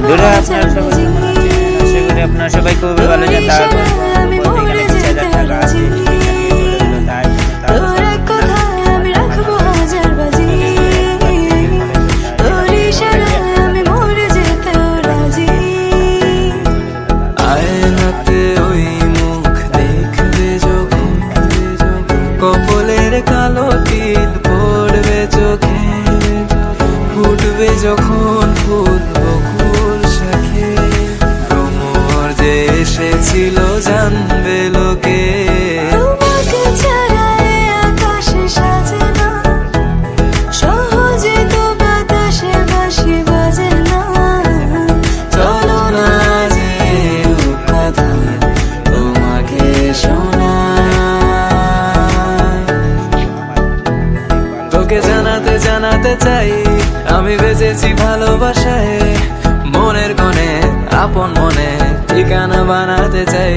বন্ধুরা, আপনারা সবাই কেমন আছেন? আশা করি আপনারা সবাই খুবই ভালো আছেন। তারপর বলতে গেলে 20,000 টাকা আছে, সেটা নিয়ে চলে গেল। তার আয়নাতে ওই মুখ দেখবে যখন, কপালের কালো তিল পড়বে চোখে, ফুটবে যখন ফুল বকুল শাখে, ভ্রমর যে এসেছিল জানবে লোকে। চলো না যে কথা তোমাকে শোনাই, তোকে জানাতে জানাতে চাই আমি বেঁচেছি ভালোবাসায়, মনের কোণে আপন মনে ঠিকানা বানাতে চাই